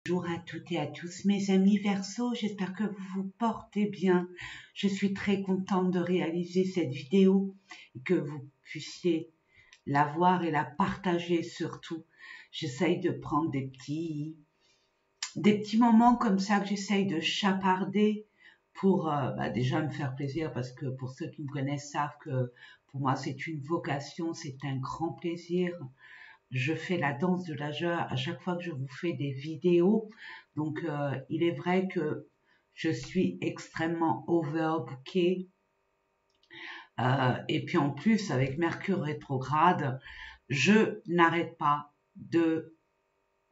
Bonjour à toutes et à tous mes amis Verseau, j'espère que vous vous portez bien. Je suis très contente de réaliser cette vidéo et que vous puissiez la voir et la partager surtout. J'essaye de prendre des petits moments comme ça que j'essaye de chaparder pour déjà me faire plaisir, parce que pour ceux qui me connaissent savent que pour moi c'est une vocation, c'est un grand plaisir. Je fais la danse de la joie à chaque fois que je vous fais des vidéos. Donc, il est vrai que je suis extrêmement overbookée. Et puis en plus, avec Mercure rétrograde, je n'arrête pas de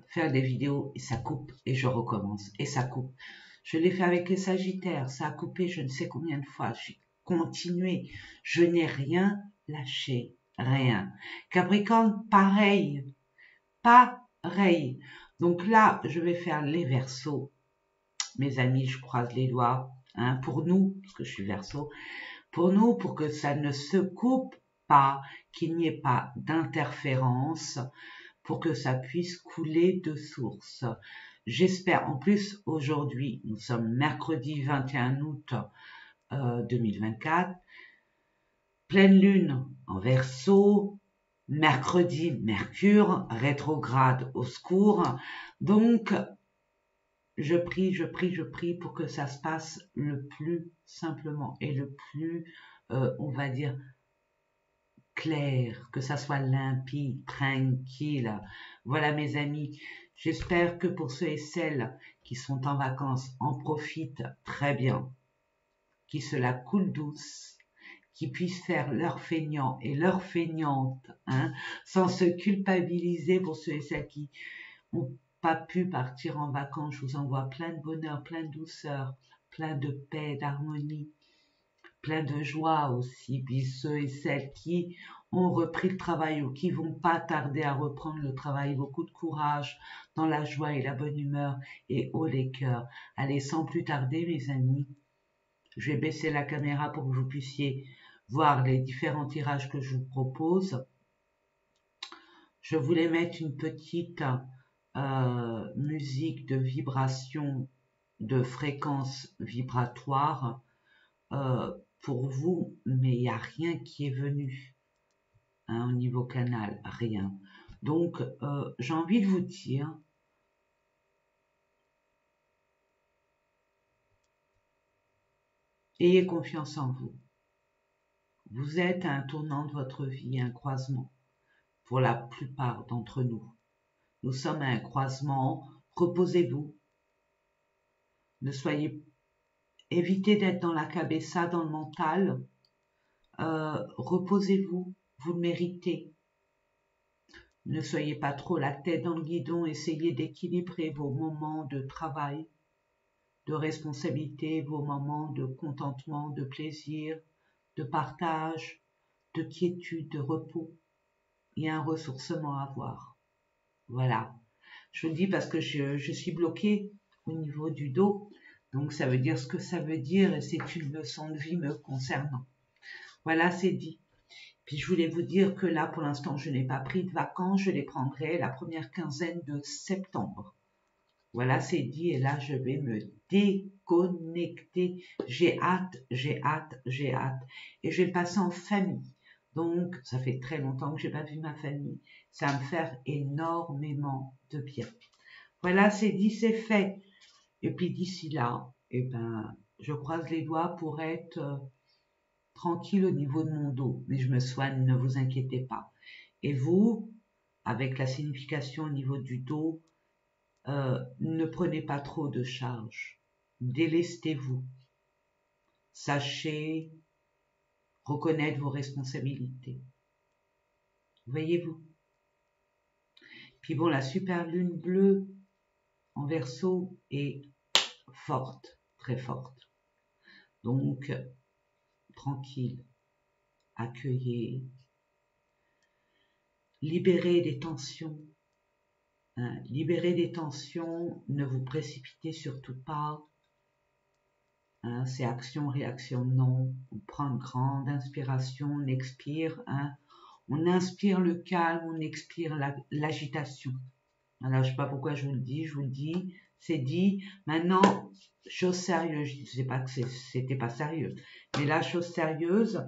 faire des vidéos et ça coupe et je recommence et ça coupe. Je l'ai fait avec les Sagittaires, ça a coupé je ne sais combien de fois. J'ai continué, je n'ai rien lâché, rien. Capricorne, pareil. Pareil. Donc là, je vais faire les Verseaux. Mes amis, je croise les doigts. Hein, pour nous, parce que je suis Verseau, pour nous, pour que ça ne se coupe pas, qu'il n'y ait pas d'interférence, pour que ça puisse couler de source. J'espère, en plus, aujourd'hui, nous sommes mercredi 21 août 2024, pleine lune en Verseau, mercredi, Mercure, rétrograde au secours. Donc, je prie pour que ça se passe le plus simplement et le plus, on va dire, clair, que ça soit limpide, tranquille. Voilà mes amis, j'espère que pour ceux et celles qui sont en vacances, en profitent très bien, qui se la coulent douce, qui puissent faire leur feignant et leur feignante, hein, sans se culpabiliser. Pour ceux et celles qui n'ont pas pu partir en vacances, je vous envoie plein de bonheur, plein de douceur, plein de paix, d'harmonie, plein de joie aussi. Puis ceux et celles qui ont repris le travail ou qui vont pas tarder à reprendre le travail, beaucoup de courage, dans la joie et la bonne humeur et haut les cœurs. Allez, sans plus tarder mes amis, je vais baisser la caméra pour que vous puissiez voir les différents tirages que je vous propose. Je voulais mettre une petite musique de vibration, de fréquence vibratoire pour vous, mais il n'y a rien qui est venu au niveau canal, rien. Donc, j'ai envie de vous dire, ayez confiance en vous. Vous êtes à un tournant de votre vie, un croisement. Pour la plupart d'entre nous, nous sommes à un croisement. Reposez-vous. Ne soyez, évitez d'être dans la cabessa, dans le mental. Reposez-vous, vous le méritez. Ne soyez pas trop la tête dans le guidon. Essayez d'équilibrer vos moments de travail, de responsabilité, vos moments de contentement, de plaisir, de partage, de quiétude, de repos. Il y a un ressourcement à avoir. Voilà. Je vous le dis parce que je suis bloquée au niveau du dos. Donc ça veut dire ce que ça veut dire et c'est une leçon de vie me concernant. Voilà, c'est dit. Puis je voulais vous dire que là, pour l'instant, je n'ai pas pris de vacances. Je les prendrai la première quinzaine de septembre. Voilà, c'est dit. Et là, je vais me déconnecter. J'ai hâte, j'ai hâte, j'ai hâte. Et je vais le passer en famille. Donc, ça fait très longtemps que j'ai pas vu ma famille. Ça va me faire énormément de bien. Voilà, c'est dit, c'est fait. Et puis d'ici là, eh ben, je croise les doigts pour être tranquille au niveau de mon dos. Mais je me soigne, ne vous inquiétez pas. Et vous, avec la signification au niveau du dos, ne prenez pas trop de charge. Délestez-vous. Sachez reconnaître vos responsabilités. Voyez-vous. Puis bon, la super lune bleue en Verseau est forte, très forte. Donc, tranquille, accueillez, libérez des tensions. Hein, libérez des tensions, ne vous précipitez surtout pas. Hein, c'est action, réaction, non. On prend une grande inspiration, on expire. Hein, on inspire le calme, on expire l'agitation. Alors, je sais pas pourquoi je vous le dis, c'est dit. Maintenant, chose sérieuse, je ne sais pas que c'était pas sérieux, mais la chose sérieuse,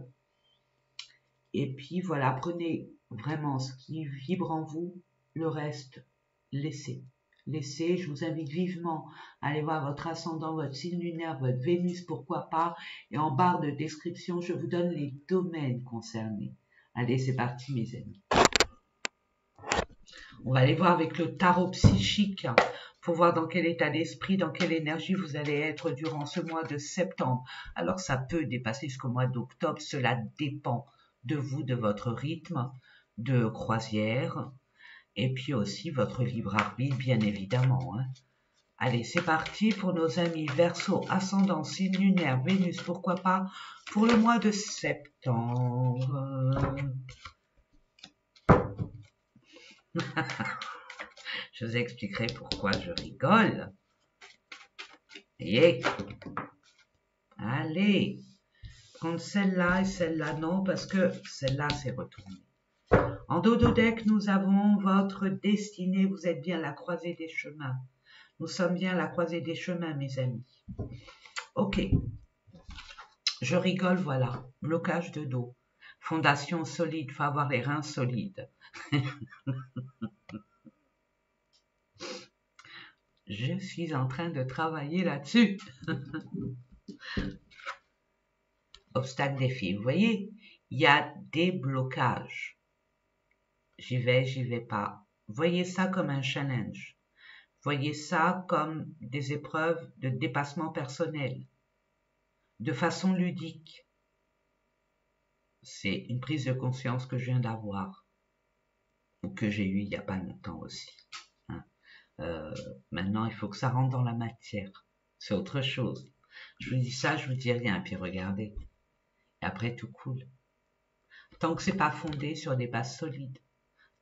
et puis voilà, prenez vraiment ce qui vibre en vous, le reste, laissez. Laissez, je vous invite vivement à aller voir votre ascendant, votre signe lunaire, votre Vénus, pourquoi pas, et en barre de description, je vous donne les domaines concernés. Allez, c'est parti mes amis. On va aller voir avec le tarot psychique pour voir dans quel état d'esprit, dans quelle énergie vous allez être durant ce mois de septembre. Alors ça peut dépasser jusqu'au mois d'octobre, cela dépend de vous, de votre rythme de croisière et puis aussi votre libre arbitre bien évidemment. Allez, c'est parti pour nos amis Verseau, ascendant, signe lunaire, Vénus, pourquoi pas, pour le mois de septembre. Je vous expliquerai pourquoi je rigole. Voyez. Allez, prendre celle-là et celle-là, non, parce que celle-là, c'est retourné. En dos de deck, nous avons votre destinée. Vous êtes bien à la croisée des chemins. Nous sommes bien à la croisée des chemins, mes amis. Ok. Je rigole, voilà. Blocage de dos. Fondation solide, faut avoir les reins solides. Je suis en train de travailler là-dessus. Obstacle, défi. Vous voyez, il y a des blocages. J'y vais pas. Voyez ça comme un challenge. Voyez ça comme des épreuves de dépassement personnel, de façon ludique. C'est une prise de conscience que je viens d'avoir, ou que j'ai eue il n'y a pas longtemps aussi. Maintenant, il faut que ça rentre dans la matière. C'est autre chose. Je vous dis ça, je vous dis rien, puis regardez. Et après, tout coule. Tant que c'est pas fondé sur des bases solides,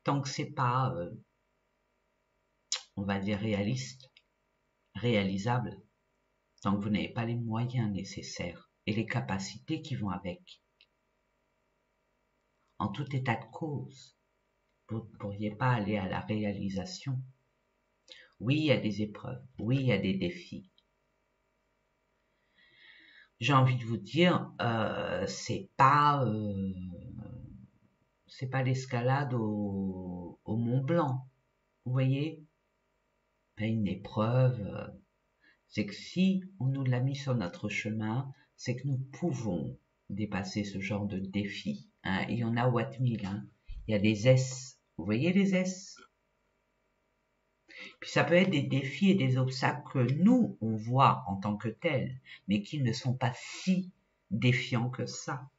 tant que c'est pas, on va dire, réaliste, réalisable, tant que vous n'avez pas les moyens nécessaires et les capacités qui vont avec. En tout état de cause, vous ne pourriez pas aller à la réalisation. Oui, il y a des épreuves, oui, il y a des défis. J'ai envie de vous dire, c'est pas l'escalade au Mont Blanc, vous voyez, pas une épreuve. C'est que si on nous l'a mis sur notre chemin, c'est que nous pouvons dépasser ce genre de défi. Il y en a Watt 1000, il y a des S. Vous voyez les S? Puis ça peut être des défis et des obstacles que nous, on voit en tant que tels, mais qui ne sont pas si défiants que ça.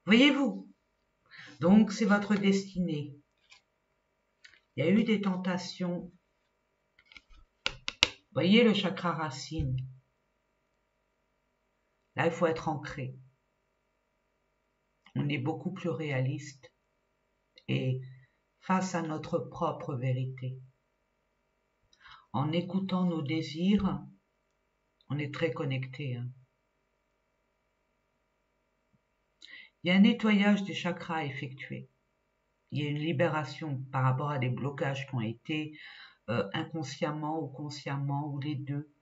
Voyez-vous? Donc, c'est votre destinée. Il y a eu des tentations. Voyez le chakra racine. Là, il faut être ancré. On est beaucoup plus réaliste et face à notre propre vérité. En écoutant nos désirs, on est très connecté. Il y a un nettoyage des chakras à effectuer. Il y a une libération par rapport à des blocages qui ont été inconsciemment ou consciemment, ou les deux,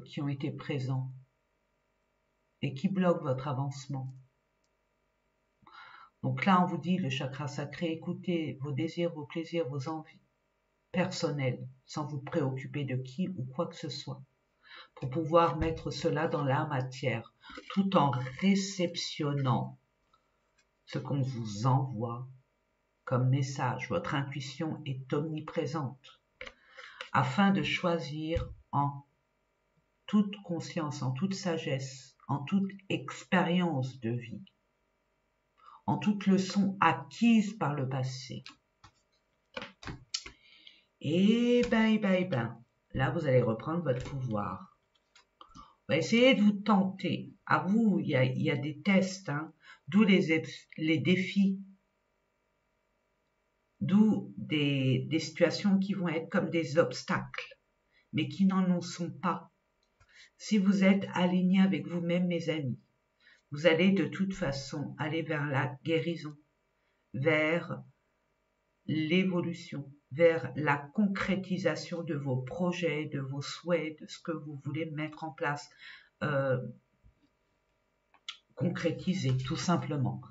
qui ont été présents et qui bloquent votre avancement. Donc là, on vous dit, le chakra sacré, écoutez vos désirs, vos plaisirs, vos envies personnelles, sans vous préoccuper de qui ou quoi que ce soit, pour pouvoir mettre cela dans la matière, tout en réceptionnant ce qu'on vous envoie comme message. Votre intuition est omniprésente, afin de choisir en toute conscience, en toute sagesse, en toute expérience de vie, en toute leçon acquise par le passé. Et ben, là vous allez reprendre votre pouvoir. On va essayer de vous tenter. À vous, il y a des tests, d'où les défis, d'où des situations qui vont être comme des obstacles, mais qui n'en sont pas. Si vous êtes aligné avec vous-même, mes amis, vous allez de toute façon aller vers la guérison, vers l'évolution, vers la concrétisation de vos projets, de vos souhaits, de ce que vous voulez mettre en place, concrétiser tout simplement.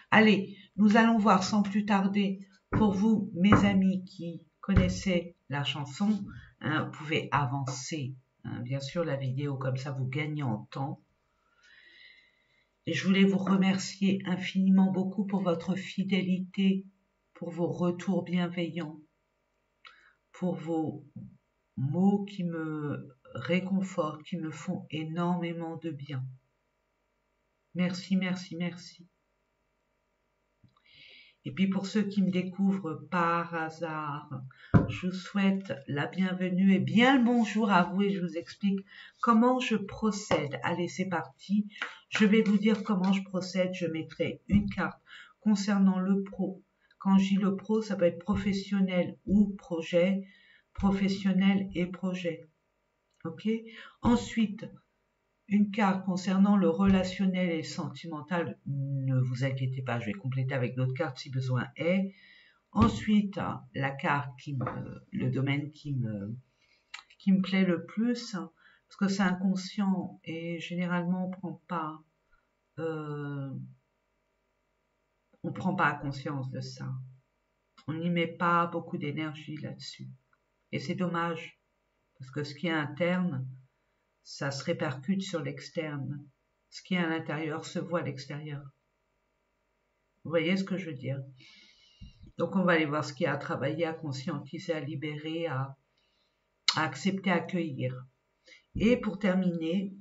Allez, nous allons voir sans plus tarder, pour vous, mes amis qui connaissez la chanson, hein, vous pouvez avancer, hein, bien sûr, la vidéo, comme ça vous gagnez en temps. Et je voulais vous remercier infiniment beaucoup pour votre fidélité, pour vos retours bienveillants, pour vos mots qui me réconfortent, qui me font énormément de bien. Merci, merci, merci. Et puis pour ceux qui me découvrent par hasard, je vous souhaite la bienvenue et bien le bonjour à vous et je vous explique comment je procède. Allez, c'est parti. Je vais vous dire comment je procède. Je mettrai une carte concernant le pro. Quand je dis le pro, ça peut être professionnel ou projet, professionnel et projet. Ok? Ensuite, une carte concernant le relationnel et le sentimental, ne vous inquiétez pas, je vais compléter avec d'autres cartes si besoin est. Ensuite, la carte le domaine qui me plaît le plus, parce que c'est inconscient et généralement on prend pas conscience de ça. On n'y met pas beaucoup d'énergie là-dessus. Et c'est dommage, parce que ce qui est interne, ça se répercute sur l'externe. Ce qui est à l'intérieur se voit à l'extérieur. Vous voyez ce que je veux dire? Donc on va aller voir ce qu'il y a à travailler, à conscientiser, à libérer, à accepter, à accueillir. Et pour terminer,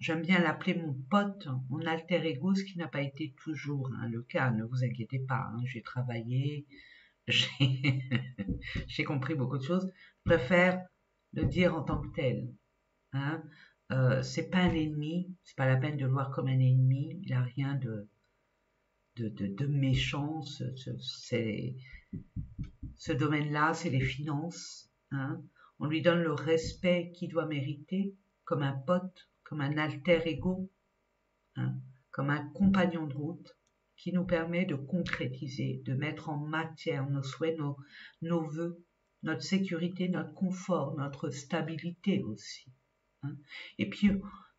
j'aime bien l'appeler mon pote, mon alter ego, ce qui n'a pas été toujours le cas, ne vous inquiétez pas, j'ai travaillé, j'ai compris beaucoup de choses. Je préfère le dire en tant que tel. C'est pas un ennemi, c'est pas la peine de le voir comme un ennemi, il n'a rien de méchant, ce domaine-là, c'est les finances, on lui donne le respect qu'il doit mériter, comme un pote, comme un alter ego, comme un compagnon de route, qui nous permet de concrétiser, de mettre en matière nos souhaits, nos vœux, notre sécurité, notre confort, notre stabilité aussi. Et puis,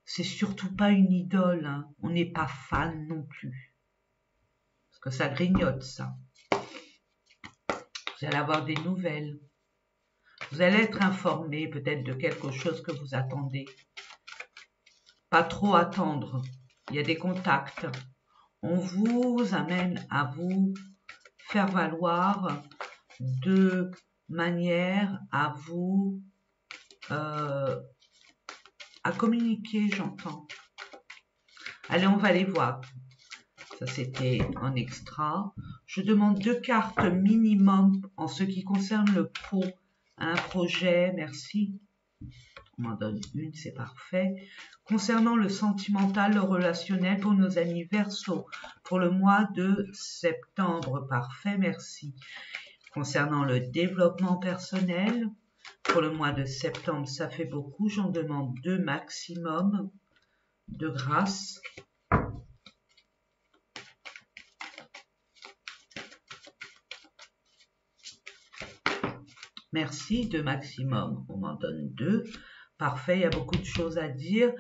c'est surtout pas une idole, on n'est pas fan non plus. Parce que ça grignote, ça. Vous allez avoir des nouvelles. Vous allez être informé peut-être de quelque chose que vous attendez. Pas trop attendre. Il y a des contacts. On vous amène à vous faire valoir de manière à vous à communiquer, j'entends. Allez, on va les voir. Ça, c'était en extra. Je demande 2 cartes minimum en ce qui concerne le pro. Un projet, merci. On m'en donne une, c'est parfait. Concernant le sentimental, le relationnel pour nos amis Verseau, pour le mois de septembre, parfait, merci. Concernant le développement personnel, pour le mois de septembre, ça fait beaucoup. J'en demande 2 maximum de grâce. Merci, 2 maximum. On m'en donne 2. Parfait, il y a beaucoup de choses à dire.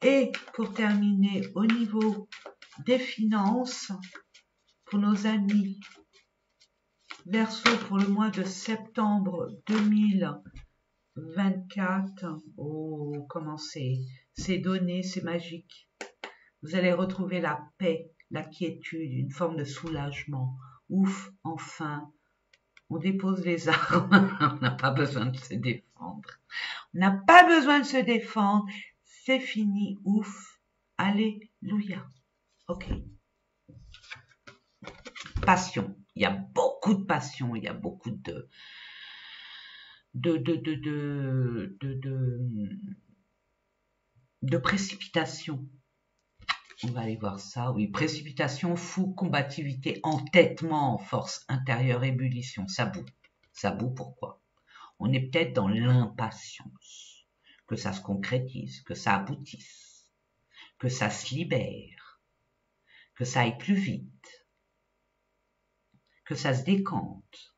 Et pour terminer, au niveau des finances, pour nos amis Verseau, pour le mois de septembre 2024, oh, comment c'est donné, c'est magique. Vous allez retrouver la paix, la quiétude, une forme de soulagement. Ouf, enfin, on dépose les armes, on n'a pas besoin de se défendre. On n'a pas besoin de se défendre, c'est fini, ouf, alléluia. Ok. Passion, il y a beaucoup de passion, il y a beaucoup de précipitation. On va aller voir ça, oui, précipitation, fou, combativité, entêtement, force intérieure, ébullition, ça bout. Ça bout, pourquoi? On est peut-être dans l'impatience, que ça se concrétise, que ça aboutisse, que ça se libère, que ça aille plus vite, que ça se décante.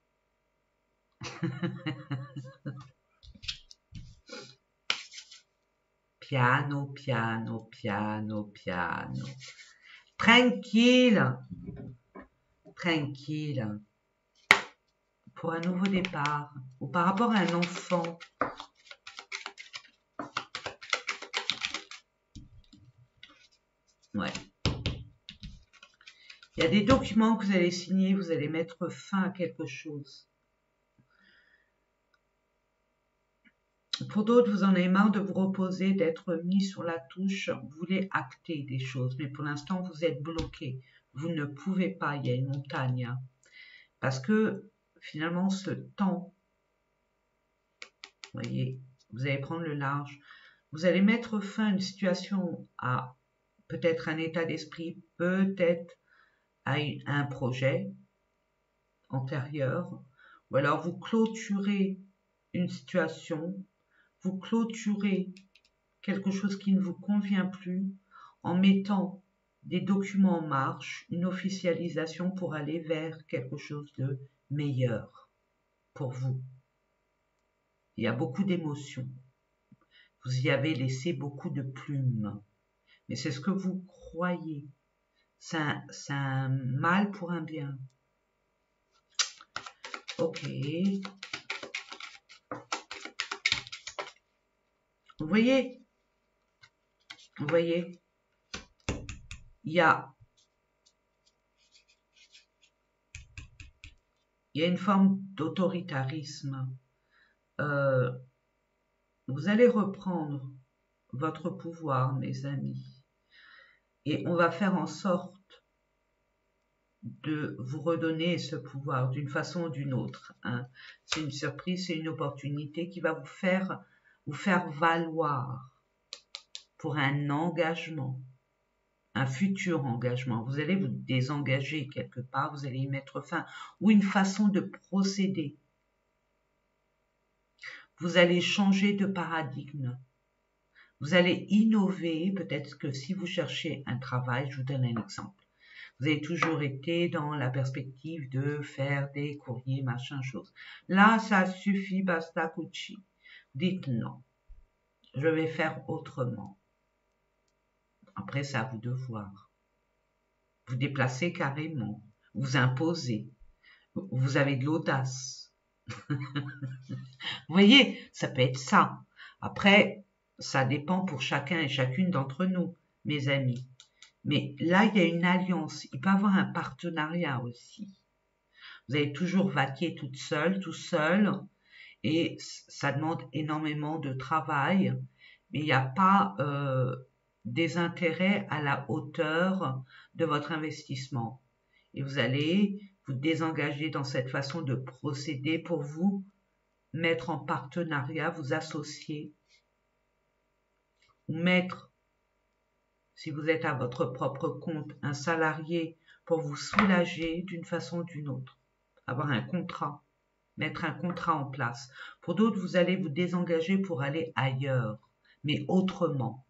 Piano, piano, piano, piano. Tranquille. Tranquille. Pour un nouveau départ. Ou par rapport à un enfant. Ouais. Il y a des documents que vous allez signer, vous allez mettre fin à quelque chose. Pour d'autres, vous en avez marre de vous reposer, d'être mis sur la touche. Vous voulez acter des choses, mais pour l'instant, vous êtes bloqué. Vous ne pouvez pas, il y a une montagne. Hein. Parce que finalement, ce temps, vous voyez, vous allez prendre le large. Vous allez mettre fin à une situation, à peut-être un état d'esprit, peut-être à un projet antérieur, ou alors vous clôturez une situation, vous clôturez quelque chose qui ne vous convient plus en mettant des documents en marche, une officialisation pour aller vers quelque chose de meilleur pour vous. Il y a beaucoup d'émotions. Vous y avez laissé beaucoup de plumes. Mais c'est ce que vous croyez. C'est un mal pour un bien. Ok. Vous voyez, il y a une forme d'autoritarisme. Vous allez reprendre votre pouvoir, mes amis, et on va faire en sorte de vous redonner ce pouvoir d'une façon ou d'une autre. Hein. C'est une surprise, c'est une opportunité qui va vous faire valoir pour un engagement, un futur engagement. Vous allez vous désengager quelque part, vous allez y mettre fin, ou une façon de procéder. Vous allez changer de paradigme. Vous allez innover, peut-être que si vous cherchez un travail, je vous donne un exemple. Vous avez toujours été dans la perspective de faire des courriers, machin, chose. Là, ça suffit, basta, cucci. Dites non. Je vais faire autrement. Après, c'est à vous de voir. Vous déplacez carrément. Vous imposez. Vous avez de l'audace. Vous voyez, ça peut être ça. Après, ça dépend pour chacun et chacune d'entre nous, mes amis. Mais là, il y a une alliance. Il peut y avoir un partenariat aussi. Vous allez toujours vaquer toute seule, tout seul, et ça demande énormément de travail, mais il n'y a pas des intérêts à la hauteur de votre investissement. Et vous allez vous désengager dans cette façon de procéder pour vous mettre en partenariat, vous associer, ou mettre, si vous êtes à votre propre compte, un salarié pour vous soulager d'une façon ou d'une autre. Avoir un contrat, mettre un contrat en place. Pour d'autres, vous allez vous désengager pour aller ailleurs, mais autrement.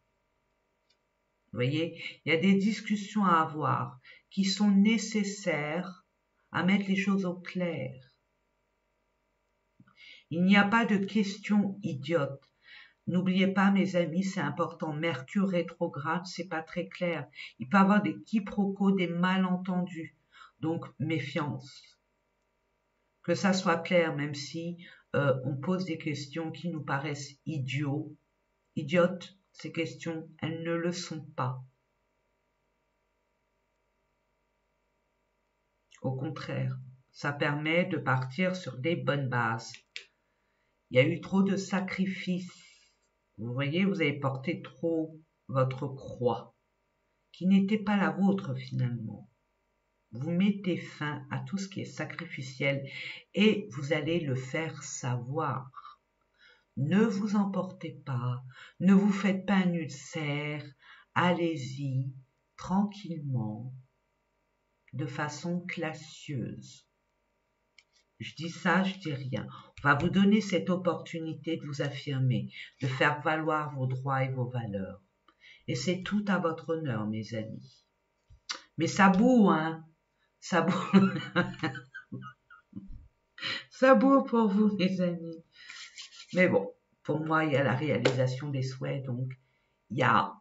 Vous voyez, il y a des discussions à avoir qui sont nécessaires à mettre les choses au clair. Il n'y a pas de questions idiotes. N'oubliez pas, mes amis, c'est important. Mercure rétrograde, c'est pas très clair. Il peut y avoir des quiproquos, des malentendus. Donc, méfiance. Que ça soit clair, même si on pose des questions qui nous paraissent idiotes, ces questions, elles ne le sont pas. Au contraire, ça permet de partir sur des bonnes bases. Il y a eu trop de sacrifices. Vous voyez, vous avez porté trop votre croix, qui n'était pas la vôtre finalement. Vous mettez fin à tout ce qui est sacrificiel et vous allez le faire savoir. Ne vous emportez pas, ne vous faites pas un ulcère, allez-y tranquillement, de façon classieuse. Je dis ça, je dis rien. On va vous donner cette opportunité de vous affirmer, de faire valoir vos droits et vos valeurs. Et c'est tout à votre honneur, mes amis. Mais ça boue, hein? Ça boue. Ça beau pour vous, mes amis. Mais bon, pour moi, il y a la réalisation des souhaits, donc il y a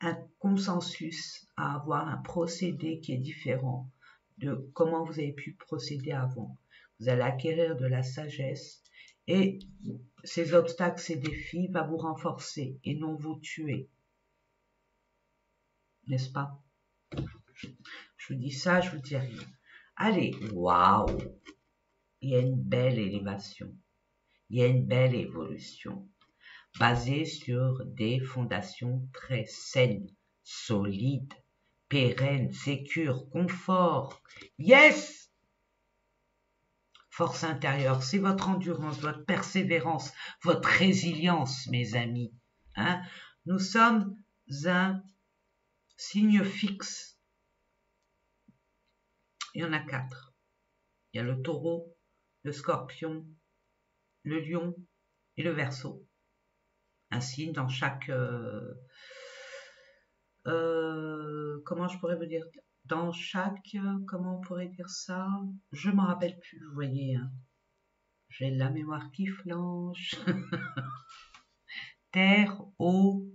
un consensus à avoir, un procédé qui est différent de comment vous avez pu procéder avant. Vous allez acquérir de la sagesse et ces obstacles, ces défis vont vous renforcer et non vous tuer. N'est-ce pas? Je vous dis ça, je vous dis rien. Allez, waouh! Il y a une belle élévation. Il y a une belle évolution basée sur des fondations très saines, solides, pérennes, sécures, confort. Yes! Force intérieure, c'est votre endurance, votre persévérance, votre résilience, mes amis. Hein? Nous sommes un signe fixe. Il y en a 4. Il y a le taureau, le scorpion, le lion et le verseau. Un signe dans chaque... comment je pourrais vous dire? Dans chaque... comment on pourrait dire ça? Je m'en rappelle plus, vous voyez. Hein. J'ai la mémoire qui flanche. Terre, eau.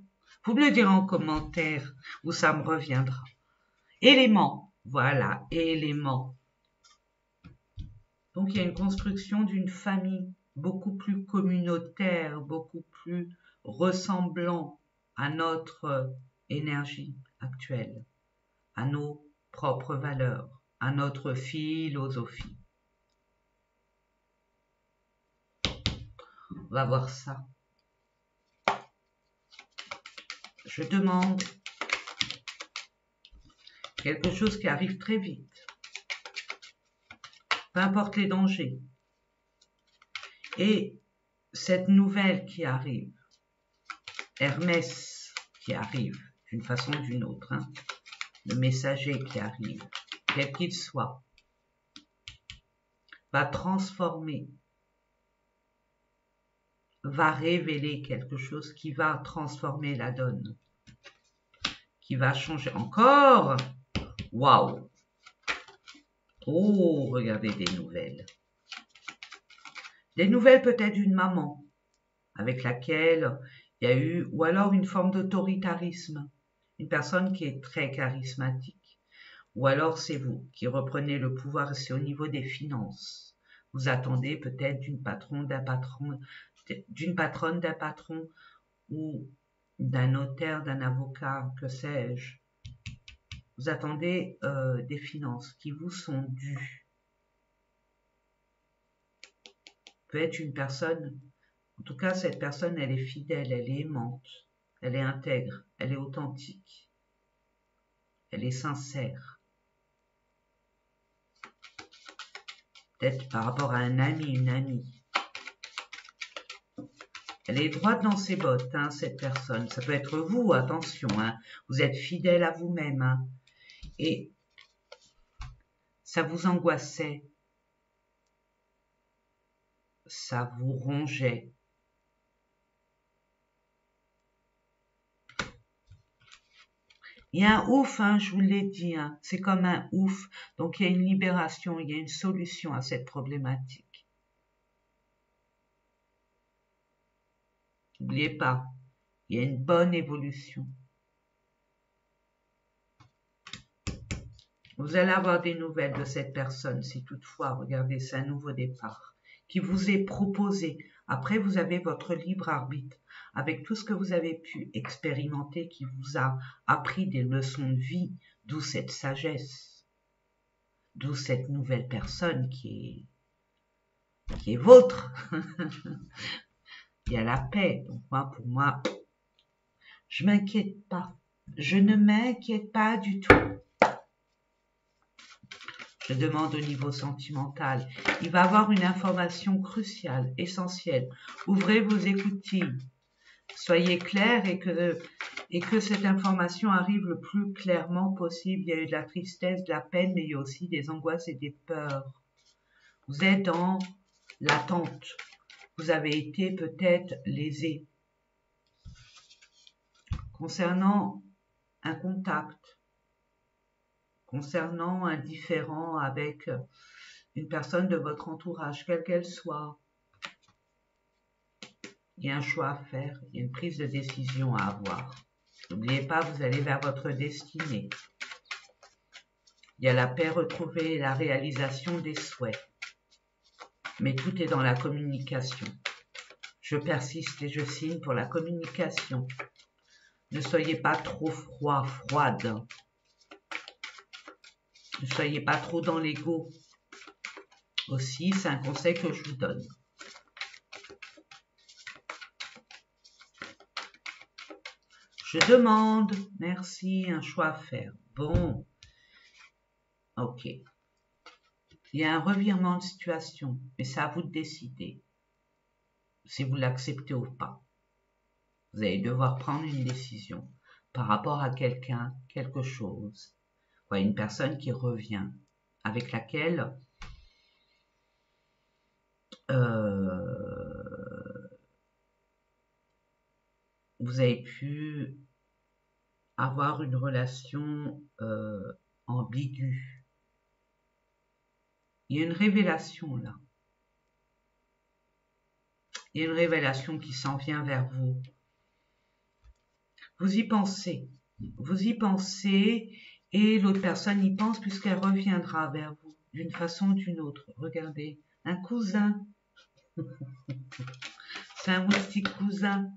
Vous me le direz en commentaire où ça me reviendra. Éléments. Voilà, éléments. Donc il y a une construction d'une famille beaucoup plus communautaire, beaucoup plus ressemblant à notre énergie actuelle, à nos propres valeurs, à notre philosophie. On va voir ça. Je demande quelque chose qui arrive très vite. Peu importe les dangers. Et cette nouvelle qui arrive, Hermès qui arrive d'une façon ou d'une autre, hein, le messager qui arrive, quel qu'il soit, va transformer, va révéler quelque chose qui va transformer la donne, qui va changer encore. Waouh! Oh, regardez des nouvelles. Des nouvelles peut-être d'une maman avec laquelle il y a eu, ou alors une forme d'autoritarisme, une personne qui est très charismatique, ou alors c'est vous qui reprenez le pouvoir, c'est au niveau des finances. Vous attendez peut-être d'une patronne, d'un patron, ou d'un notaire, d'un avocat, que sais-je. Vous attendez des finances qui vous sont dues. Peut être une personne, en tout cas cette personne elle est fidèle, elle est aimante, elle est intègre, elle est authentique, elle est sincère. Peut-être par rapport à un ami, une amie. Elle est droite dans ses bottes, hein, cette personne. Ça peut être vous, attention, hein. Vous êtes fidèle à vous-même. Hein. Et ça vous angoissait. Ça vous rongeait. Il y a un ouf, hein, je vous l'ai dit, hein, c'est comme un ouf. Donc il y a une libération, il y a une solution à cette problématique. N'oubliez pas, il y a une bonne évolution. Vous allez avoir des nouvelles de cette personne, si toutefois, regardez, c'est un nouveau départ qui vous est proposé. Après, vous avez votre libre arbitre avec tout ce que vous avez pu expérimenter qui vous a appris des leçons de vie, d'où cette sagesse, d'où cette nouvelle personne qui est vôtre. Il y a la paix. Donc moi, pour moi, je m'inquiète pas. Je ne m'inquiète pas du tout. Je demande au niveau sentimental. Il va avoir une information cruciale, essentielle. Ouvrez vos écoutilles. Soyez clairs et que cette information arrive le plus clairement possible. Il y a eu de la tristesse, de la peine, mais il y a aussi des angoisses et des peurs. Vous êtes dans l'attente. Vous avez été peut-être lésé. Concernant un contact, concernant un différend avec une personne de votre entourage, quelle qu'elle soit. Il y a un choix à faire, il y a une prise de décision à avoir. N'oubliez pas, vous allez vers votre destinée. Il y a la paix retrouvée et la réalisation des souhaits. Mais tout est dans la communication. Je persiste et je signe pour la communication. Ne soyez pas trop froid, froide. Ne soyez pas trop dans l'ego. Aussi, c'est un conseil que je vous donne. Je demande, merci, un choix à faire. Bon, ok. Il y a un revirement de situation, mais c'est à vous de décider si vous l'acceptez ou pas. Vous allez devoir prendre une décision par rapport à quelqu'un, quelque chose. Ouais, une personne qui revient, avec laquelle vous avez pu avoir une relation ambiguë. Il y a une révélation là. Il y a une révélation qui s'en vient vers vous. Vous y pensez et l'autre personne y pense puisqu'elle reviendra vers vous d'une façon ou d'une autre. Regardez, un cousin. C'est un moustique cousin.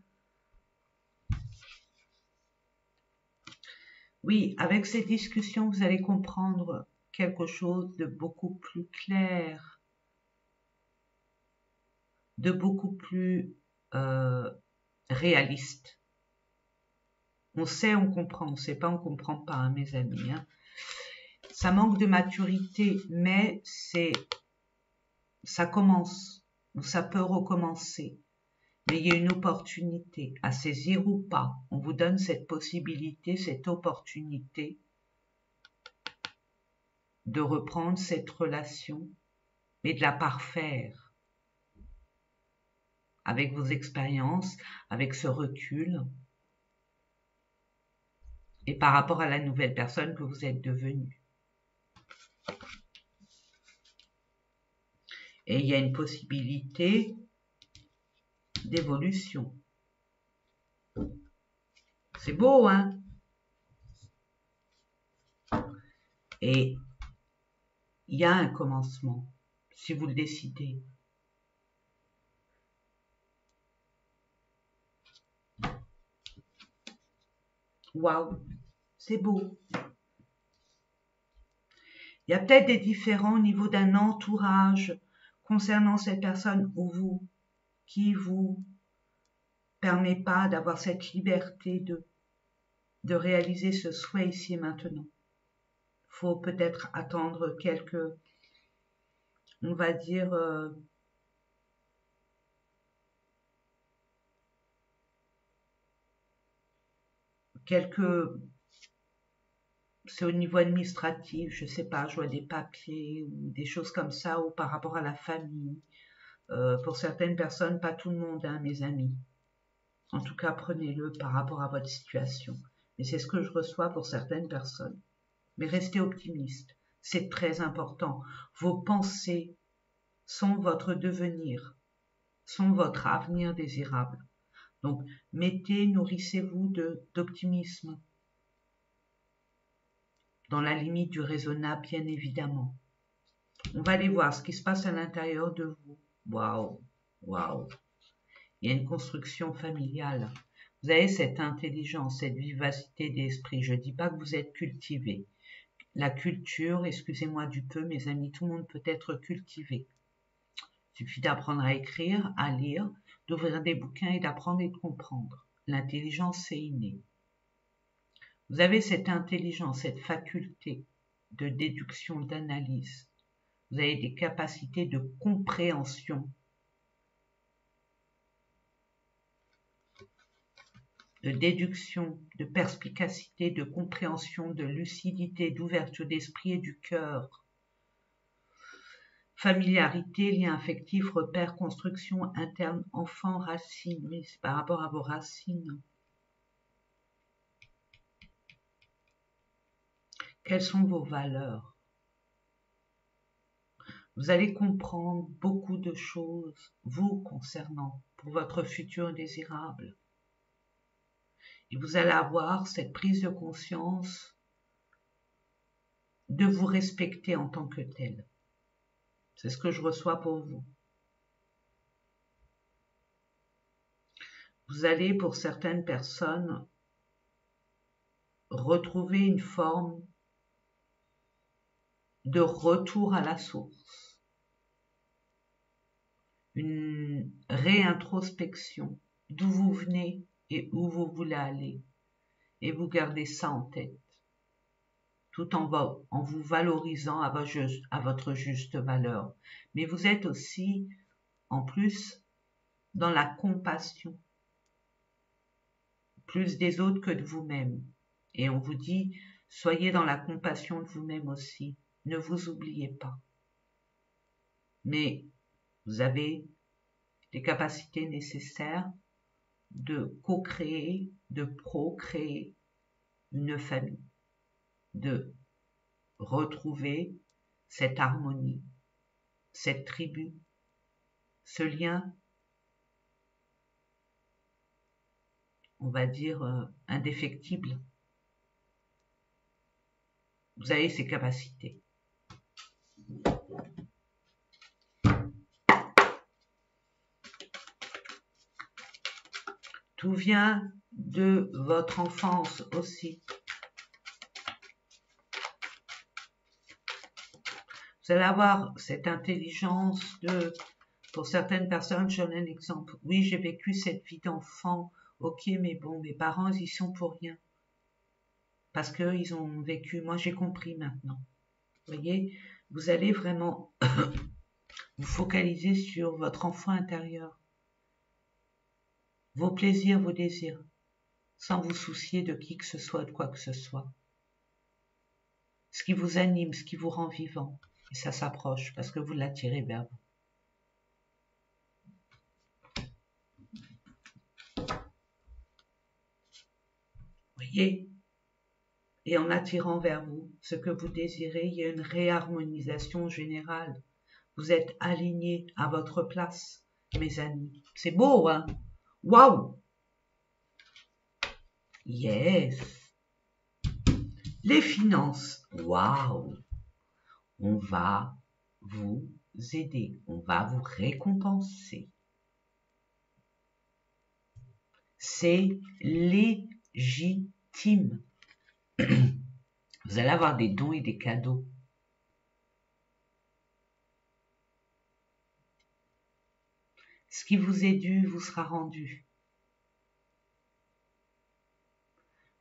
Oui, avec ces discussions, vous allez comprendre quelque chose de beaucoup plus clair, de beaucoup plus réaliste. On sait, on comprend, on ne sait pas, on ne comprend pas, hein, mes amis. Hein. Ça manque de maturité, mais ça commence, ou ça peut recommencer. Mais il y a une opportunité à saisir ou pas. On vous donne cette possibilité, cette opportunité de reprendre cette relation et de la parfaire avec vos expériences, avec ce recul et par rapport à la nouvelle personne que vous êtes devenue. Et il y a une possibilité d'évolution. C'est beau, hein? Et il y a un commencement, si vous le décidez. Waouh, c'est beau. Il y a peut-être des différends au niveau d'un entourage concernant cette personne ou vous, qui vous permet pas d'avoir cette liberté de réaliser ce souhait ici et maintenant. Faut peut-être attendre quelques, on va dire, c'est au niveau administratif, je sais pas, je vois des papiers ou des choses comme ça, ou par rapport à la famille. Pour certaines personnes, pas tout le monde, hein, mes amis. En tout cas, prenez-le par rapport à votre situation. Mais c'est ce que je reçois pour certaines personnes. Mais restez optimiste, c'est très important. Vos pensées sont votre devenir, sont votre avenir désirable. Donc, nourrissez-vous d'optimisme, dans la limite du raisonnable, bien évidemment. On va aller voir ce qui se passe à l'intérieur de vous. Waouh, waouh. Il y a une construction familiale. Vous avez cette intelligence, cette vivacité d'esprit. Je ne dis pas que vous êtes cultivé. La culture, excusez-moi du peu, mes amis, tout le monde peut être cultivé. Il suffit d'apprendre à écrire, à lire, d'ouvrir des bouquins et d'apprendre et de comprendre. L'intelligence, c'est inné. Vous avez cette intelligence, cette faculté de déduction, d'analyse. Vous avez des capacités de compréhension, de déduction, de perspicacité, de compréhension, de lucidité, d'ouverture d'esprit et du cœur. Familiarité, lien affectif, repère, construction interne, enfant, racine. Oui, c'est par rapport à vos racines. Quelles sont vos valeurs? Vous allez comprendre beaucoup de choses, vous concernant, pour votre futur désirable. Et vous allez avoir cette prise de conscience de vous respecter en tant que tel. C'est ce que je reçois pour vous. Vous allez, pour certaines personnes, retrouver une forme de retour à la source, une réintrospection d'où vous venez et où vous voulez aller, et vous gardez ça en tête, tout en vous valorisant à votre juste valeur. Mais vous êtes aussi, en plus, dans la compassion, plus des autres que de vous-même. Et on vous dit, soyez dans la compassion de vous-même aussi. Ne vous oubliez pas. Mais vous avez les capacités nécessaires de co-créer, de procréer une famille, de retrouver cette harmonie, cette tribu, ce lien, on va dire, indéfectible. Vous avez ces capacités. Tout vient de votre enfance aussi. Vous allez avoir cette intelligence de, pour certaines personnes, je donne un exemple. Oui, j'ai vécu cette vie d'enfant. Ok, mais bon, mes parents, ils y sont pour rien. Parce qu'ils ont vécu. Moi, j'ai compris maintenant. Vous voyez, vous allez vraiment vous focaliser sur votre enfant intérieur. Vos plaisirs, vos désirs. Sans vous soucier de qui que ce soit, de quoi que ce soit. Ce qui vous anime, ce qui vous rend vivant. Et ça s'approche parce que vous l'attirez vers vous. Voyez, et en attirant vers vous ce que vous désirez, il y a une réharmonisation générale. Vous êtes alignés à votre place, mes amis. C'est beau, hein? Waouh! Yes! Les finances, waouh! On va vous aider, on va vous récompenser. C'est légitime. Vous allez avoir des dons et des cadeaux. Ce qui vous est dû vous sera rendu.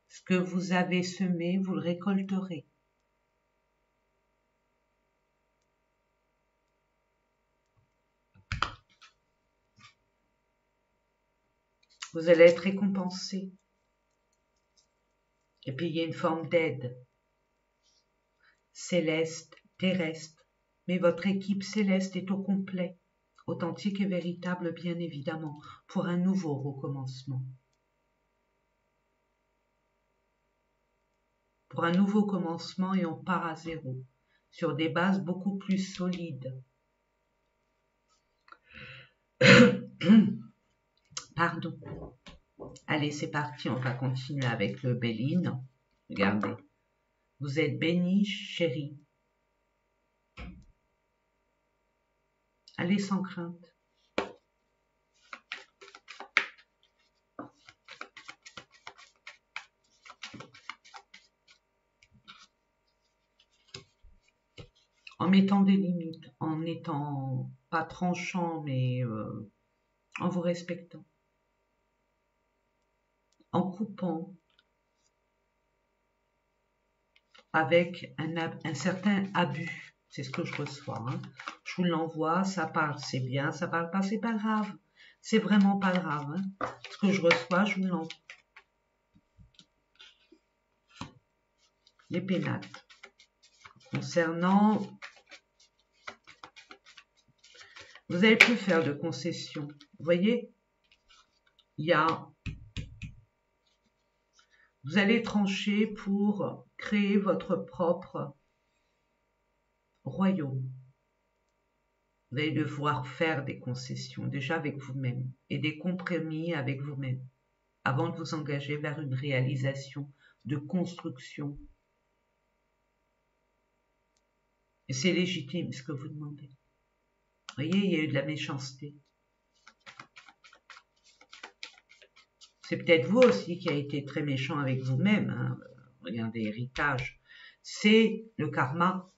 Ce que vous avez semé, vous le récolterez. Vous allez être récompensé. Et puis il y a une forme d'aide. Céleste, terrestre. Mais votre équipe céleste est au complet. Authentique et véritable, bien évidemment, pour un nouveau recommencement. Pour un nouveau commencement et on part à zéro, sur des bases beaucoup plus solides. Pardon. Allez, c'est parti, on va continuer avec le Béline. Regardez. Vous êtes bénis, chérie. Allez sans crainte. En mettant des limites, en n'étant pas tranchant, mais en vous respectant. En coupant avec un certain abus. C'est ce que je reçois. Hein. Je vous l'envoie, ça parle, c'est bien, ça parle pas, c'est pas grave. C'est vraiment pas grave. Hein. Ce que je reçois, je vous l'envoie. Les pénates. Concernant... Vous n'allez plus faire de concessions. Vous voyez, il y a... Vous allez trancher pour créer votre propre royaume. Vous allez devoir faire des concessions, déjà avec vous-même, et des compromis avec vous-même, avant de vous engager vers une réalisation de construction. Et c'est légitime ce que vous demandez. Vous voyez, il y a eu de la méchanceté. C'est peut-être vous aussi qui avez été très méchant avec vous-même. Hein. Regardez, héritage. C'est le karma.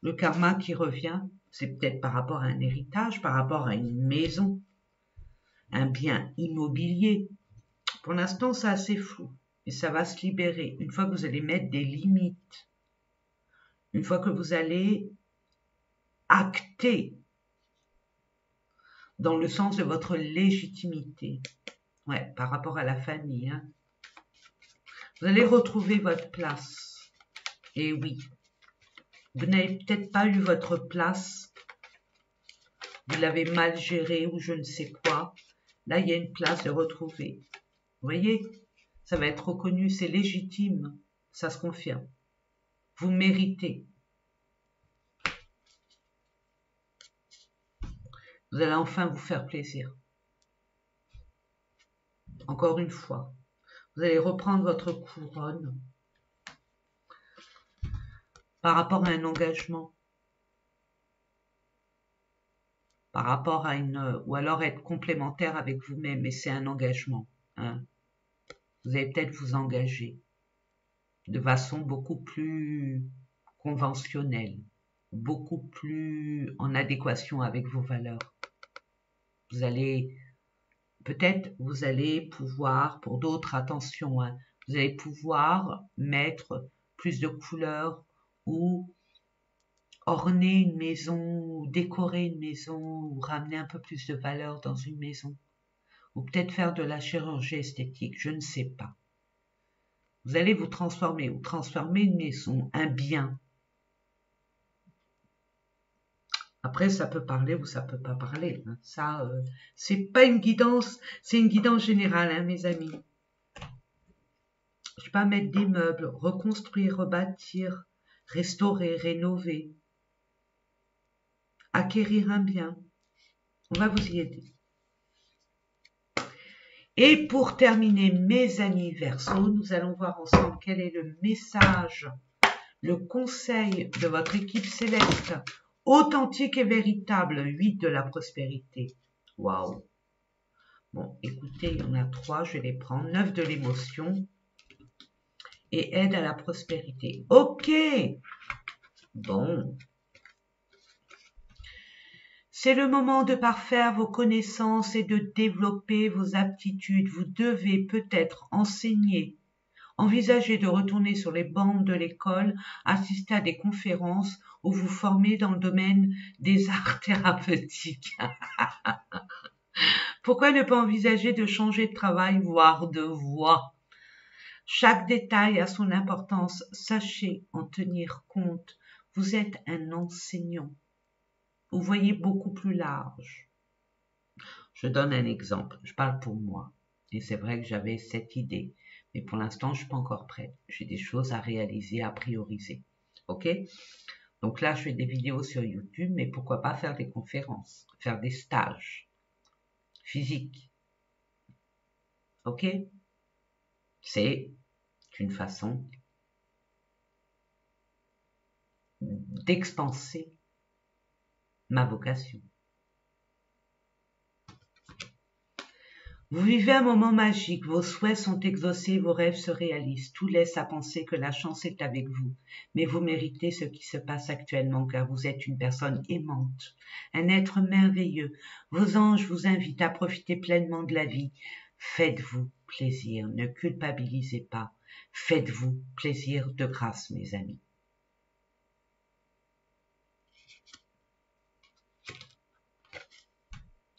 Le karma qui revient, c'est peut-être par rapport à un héritage, par rapport à une maison, un bien immobilier. Pour l'instant, c'est assez flou. Et ça va se libérer une fois que vous allez mettre des limites. Une fois que vous allez acter dans le sens de votre légitimité. Ouais, par rapport à la famille. Hein. Vous allez retrouver votre place. Et oui, vous n'avez peut-être pas eu votre place. Vous l'avez mal gérée ou je ne sais quoi. Là, il y a une place de retrouver. Vous voyez, ça va être reconnu, c'est légitime. Ça se confirme. Vous méritez. Vous allez enfin vous faire plaisir. Encore une fois, vous allez reprendre votre couronne par rapport à un engagement, par rapport à une, ou alors être complémentaire avec vous-même, et c'est un engagement. Hein. Vous allez peut-être vous engager de façon beaucoup plus conventionnelle, beaucoup plus en adéquation avec vos valeurs. Vous allez, peut-être vous allez pouvoir, pour d'autres, attention, hein, vous allez pouvoir mettre plus de couleurs ou orner une maison, ou décorer une maison, ou ramener un peu plus de valeur dans une maison, ou peut-être faire de la chirurgie esthétique, je ne sais pas. Vous allez vous transformer, ou transformer une maison, un bien. Après, ça peut parler ou ça peut pas parler. Hein. Ça, c'est pas une guidance, c'est une guidance générale, hein, mes amis. Je ne sais pas mettre des meubles, reconstruire, rebâtir, restaurer, rénover, acquérir un bien. On va vous y aider. Et pour terminer, mes amis Verseaux, nous allons voir ensemble quel est le message, le conseil de votre équipe céleste, authentique et véritable, 8 de la prospérité. Waouh! Bon, écoutez, il y en a 3, je vais les prendre. 9 de l'émotion et aide à la prospérité. Ok! Bon. C'est le moment de parfaire vos connaissances et de développer vos aptitudes. Vous devez peut-être enseigner, envisager de retourner sur les bancs de l'école, assister à des conférences ou vous former dans le domaine des arts thérapeutiques. Pourquoi ne pas envisager de changer de travail, voire de voie? Chaque détail a son importance. Sachez en tenir compte. Vous êtes un enseignant. Vous voyez beaucoup plus large. Je donne un exemple. Je parle pour moi. Et c'est vrai que j'avais cette idée. Mais pour l'instant, je ne suis pas encore prête. J'ai des choses à réaliser, à prioriser. OK? Donc là, je fais des vidéos sur YouTube, mais pourquoi pas faire des conférences, faire des stages physiques. OK? C'est une façon d'expanser ma vocation. Vous vivez un moment magique, vos souhaits sont exaucés, vos rêves se réalisent. Tout laisse à penser que la chance est avec vous. Mais vous méritez ce qui se passe actuellement car vous êtes une personne aimante, un être merveilleux. Vos anges vous invitent à profiter pleinement de la vie. Faites-vous plaisir, ne culpabilisez pas. Faites-vous plaisir de grâce, mes amis.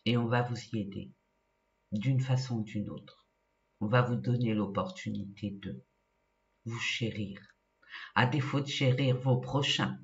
Et on va vous y aider. D'une façon ou d'une autre. On va vous donner l'opportunité de vous chérir, à défaut de chérir vos prochains.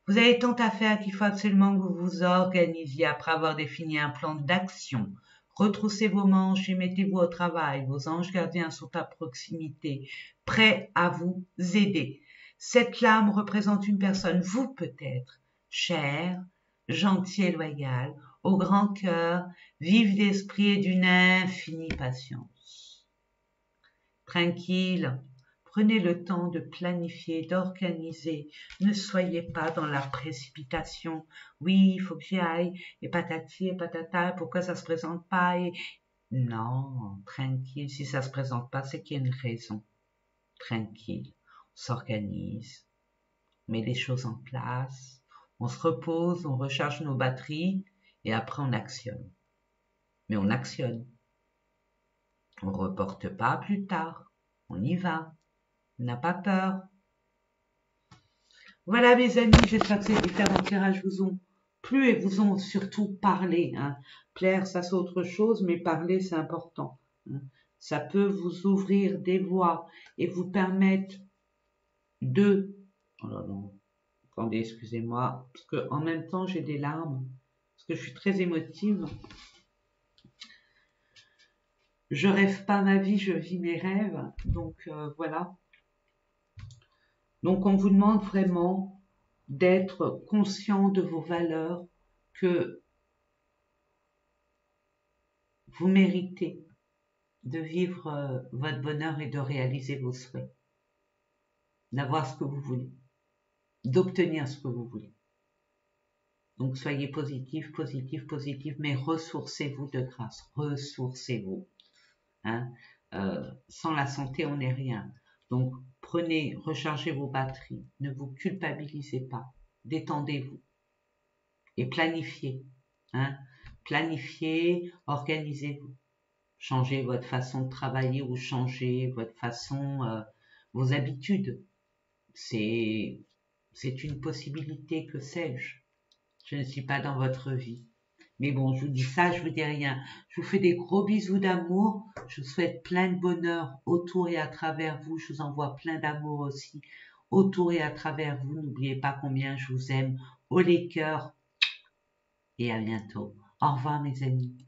Vous avez tant à faire qu'il faut absolument que vous vous organisiez après avoir défini un plan d'action. Retroussez vos manches et mettez-vous au travail. Vos anges gardiens sont à proximité, prêts à vous aider. Cette lame représente une personne, vous peut-être, chère, gentille et loyale, au grand cœur, vive d'esprit et d'une infinie patience. Tranquille, prenez le temps de planifier, d'organiser. Ne soyez pas dans la précipitation. Oui, il faut que j'y aille, et patati et patata, pourquoi ça se présente pas et... Non, tranquille, si ça se présente pas, c'est qu'il y a une raison. Tranquille, on s'organise, on met les choses en place, on se repose, on recharge nos batteries, et après on actionne. Mais on actionne. On ne reporte pas plus tard. On y va. On n'a pas peur. Voilà mes amis, j'espère que ces différents tirages vous ont plu et vous ont surtout parlé. Hein. Plaire, ça c'est autre chose, mais parler c'est important. Hein. Ça peut vous ouvrir des voies et vous permettre de... Oh là là, attendez, excusez-moi, parce que en même temps j'ai des larmes, parce que je suis très émotive. Je rêve pas ma vie, je vis mes rêves. Donc voilà. Donc on vous demande vraiment d'être conscient de vos valeurs, que vous méritez de vivre votre bonheur et de réaliser vos souhaits, d'avoir ce que vous voulez, d'obtenir ce que vous voulez. Donc soyez positif, positif, positif, mais ressourcez-vous de grâce, ressourcez-vous. Hein. Sans la santé, on n'est rien. Donc prenez, rechargez vos batteries, ne vous culpabilisez pas, détendez-vous et planifiez. Hein. Planifiez, organisez-vous. Changez votre façon de travailler ou changez votre façon, vos habitudes. C'est une possibilité, que sais-je. Je ne suis pas dans votre vie. Mais bon, je vous dis ça, je vous dis rien. Je vous fais des gros bisous d'amour. Je vous souhaite plein de bonheur autour et à travers vous. Je vous envoie plein d'amour aussi autour et à travers vous. N'oubliez pas combien je vous aime. Haut les cœurs. Et à bientôt. Au revoir mes amis.